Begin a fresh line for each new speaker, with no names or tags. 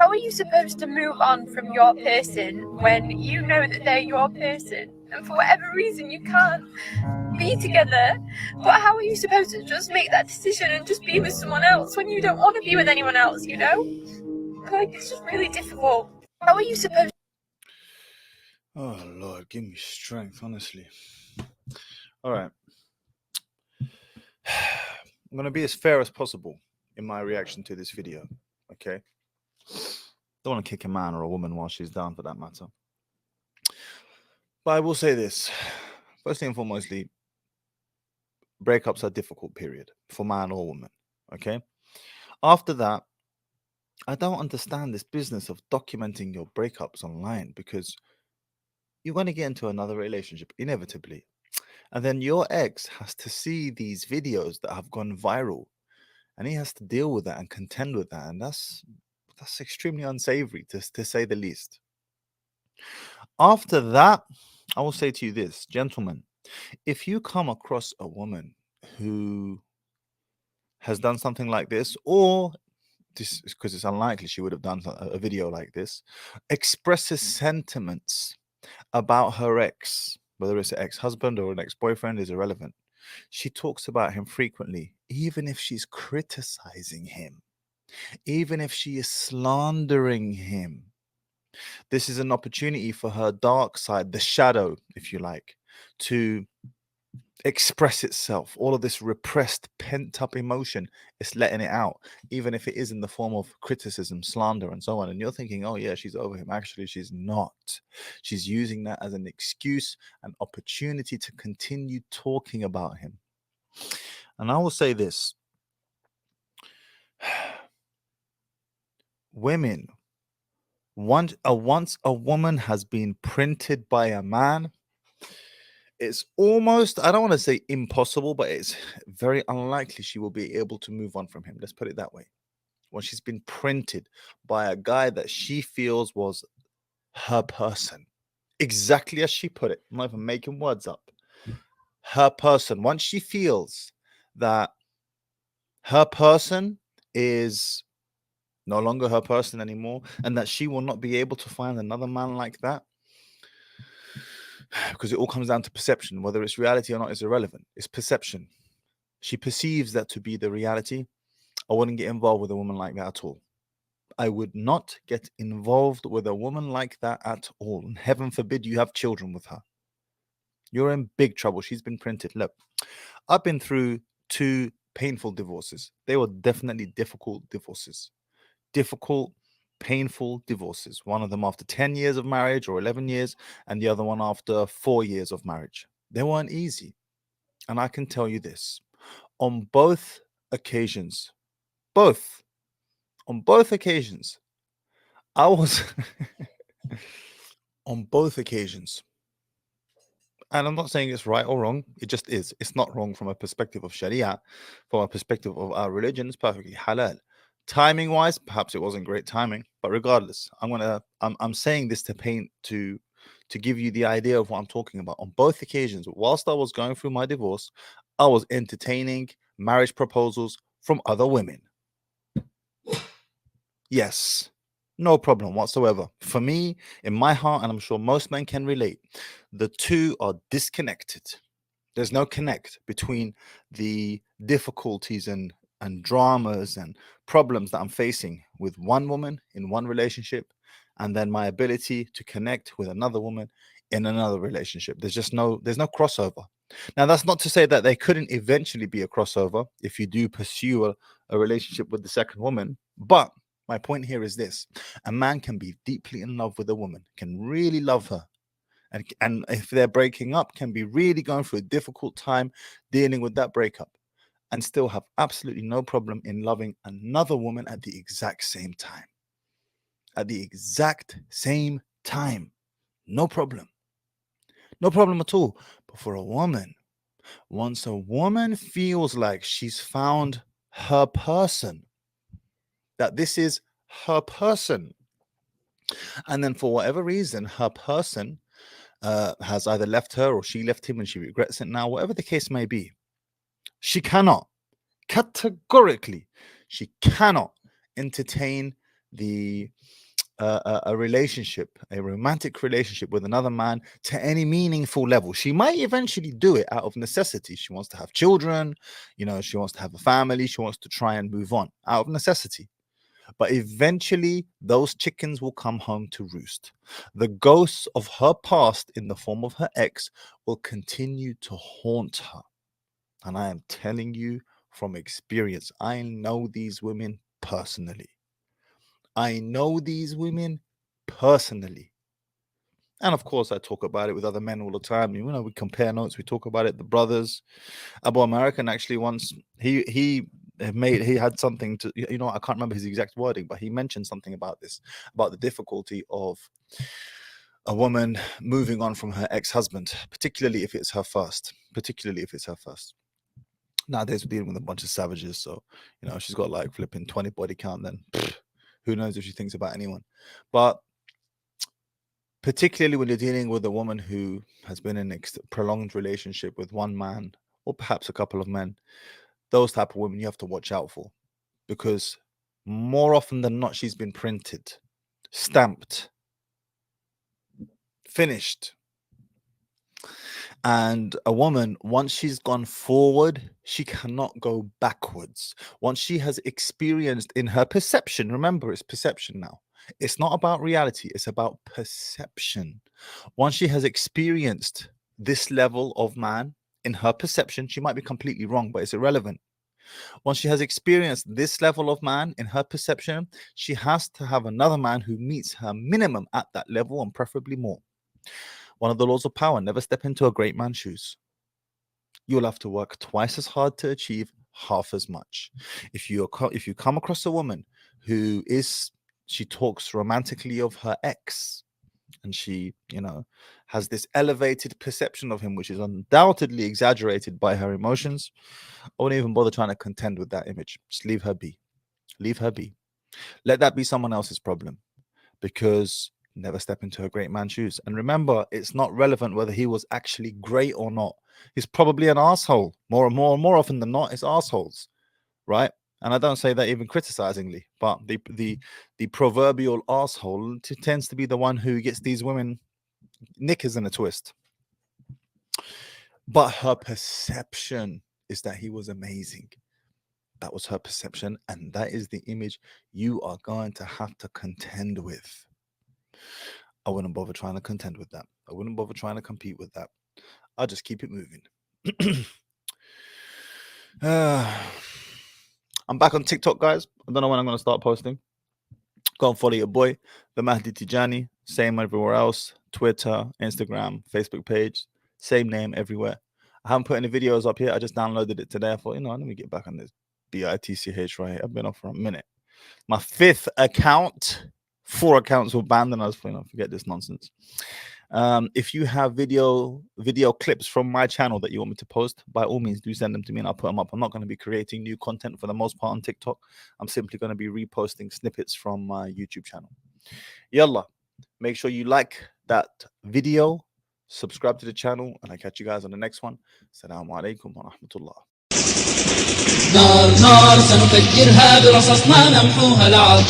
how are you supposed to move on from your person when you know that they're your person and for whatever reason you can't be together? But how are you supposed to just make that decision and just be with someone else when you don't want to be with anyone else, you know? Like, it's just really difficult. How are you supposed to...
Oh, Lord, give me strength, honestly. All right. I'm going to be as fair as possible in my reaction to this video, okay? Don't want to kick a man or a woman while she's down, for that matter. But I will say this. Firstly and foremostly, breakups are difficult, period, for man or woman, okay? After that, I don't understand this business of documenting your breakups online, because you're going to get into another relationship, inevitably. And then your ex has to see these videos that have gone viral, and he has to deal with that and contend with that. And that's extremely unsavory, to say the least. After that, I will say to you this, gentlemen, if you come across a woman who has done something like this, or this is because it's unlikely she would have done a video like this, expresses sentiments about her ex, whether it's an ex-husband or an ex-boyfriend, is irrelevant. She talks about him frequently, even if she's criticizing him, even if she is slandering him. This is an opportunity for her dark side, the shadow, if you like, to express itself. All of this repressed, pent-up emotion, it's letting it out, even if it is in the form of criticism, slander, and so on. And you're thinking, oh yeah, she's over him. Actually, she's not. She's using that as an excuse, an opportunity to continue talking about him. And I will say this. Women, once a woman has been printed by a man, it's almost, I don't want to say impossible, but it's very unlikely she will be able to move on from him. Let's put it that way. When she's been printed by a guy that she feels was her person, exactly as she put it, I'm not even making words up. Her person. Once she feels that her person is no longer her person anymore, and that she will not be able to find another man like that, because it all comes down to perception. Whether it's reality or not is irrelevant. It's perception. She perceives that to be the reality. I wouldn't get involved with a woman like that at all. I would not get involved with a woman like that at all. And heaven forbid you have children with her. You're in big trouble. She's been printed. Look, I've been through 2 painful divorces. They were definitely difficult divorces. Difficult, painful divorces. One of them after 10 years of marriage or 11 years, and the other one after 4 years of marriage. They weren't easy. And I can tell you this, on both occasions, on both occasions, I was on both occasions. And I'm not saying it's right or wrong. It just is. It's not wrong from a perspective of Sharia. From a perspective of our religion, it's perfectly halal. Timing wise, perhaps it wasn't great timing, but regardless, I'm saying this to give you the idea of what I'm talking about. On both occasions, whilst I was going through my divorce, I was entertaining marriage proposals from other women. Yes, no problem whatsoever. For me, in my heart, and I'm sure most men can relate, the two are disconnected. There's no connect between the difficulties and dramas and problems that I'm facing with one woman in one relationship, and then my ability to connect with another woman in another relationship. There's no crossover. Now, that's not to say that there couldn't eventually be a crossover if you do pursue a relationship with the second woman, but my point here is this: a man can be deeply in love with a woman, can really love her, and if they're breaking up, can be really going through a difficult time dealing with that breakup, and still have absolutely no problem in loving another woman at the exact same time. At the exact same time. No problem. No problem at all. But for a woman, once a woman feels like she's found her person, that this is her person, and then for whatever reason, her person has either left her or she left him and she regrets it now, whatever the case may be, she cannot, categorically, she cannot entertain a relationship, a romantic relationship with another man to any meaningful level. She might eventually do it out of necessity. She wants to have children, you know, she wants to have a family, she wants to try and move on out of necessity. But eventually, those chickens will come home to roost. The ghosts of her past in the form of her ex will continue to haunt her. And I am telling you from experience, I know these women personally. I know these women personally. And of course, I talk about it with other men all the time. You know, we compare notes, we talk about it. The brothers, AbuAmerican actually once, he had something to, you know, I can't remember his exact wording, but he mentioned something about this, about the difficulty of a woman moving on from her ex-husband, particularly if it's her first. Nowadays we're dealing with a bunch of savages, so you know she's got like flipping 20 body count, then who knows if she thinks about anyone. But particularly when you're dealing with a woman who has been in a prolonged relationship with one man or perhaps a couple of men, those type of women you have to watch out for, because more often than not she's been printed, stamped, finished. And a woman, once she's gone forward, she cannot go backwards. Once she has experienced in her perception, remember, it's perception now. It's not about reality, it's about perception. Once she has experienced this level of man in her perception, she might be completely wrong, but it's irrelevant. Once she has experienced this level of man in her perception, she has to have another man who meets her minimum at that level and preferably more. One of the laws of power, never step into a great man's shoes. You'll have to work twice as hard to achieve half as much. If you come across a woman who she talks romantically of her ex, and she, you know, has this elevated perception of him, which is undoubtedly exaggerated by her emotions, I wouldn't even bother trying to contend with that image. Just leave her be. Leave her be. Let that be someone else's problem, because never step into a great man's shoes. And remember, it's not relevant whether he was actually great or not. He's probably an asshole. More often than not, it's assholes, right? And I don't say that even criticizingly, but the proverbial asshole tends to be the one who gets these women knickers in a twist. But her perception is that he was amazing. That was her perception, and that is the image you are going to have to contend with. I wouldn't bother trying to contend with that. I wouldn't bother trying to compete with that. I'll just keep it moving. I'm back on TikTok, guys. I don't know when I'm going to start posting. Go and follow your boy, the Mahdi Tijani. Same everywhere else. Twitter, Instagram, Facebook page. Same name everywhere. I haven't put any videos up here. I just downloaded it today. I thought, you know, let me get back on this BITCH right here. I've been off for a minute. My 5th account. 4 accounts were banned, and I was, you know, forget this nonsense. If you have video clips from my channel that you want me to post, by all means do send them to me and I'll put them up. I'm not going to be creating new content for the most part on TikTok. I'm simply going to be reposting snippets from my YouTube channel. Yallah, make sure you like that video, subscribe to the channel, and I'll catch you guys on the next one. Assalamu alaikum wa rahmatullah.
نار نار سنفجرها برصاص ما نمحوها لعب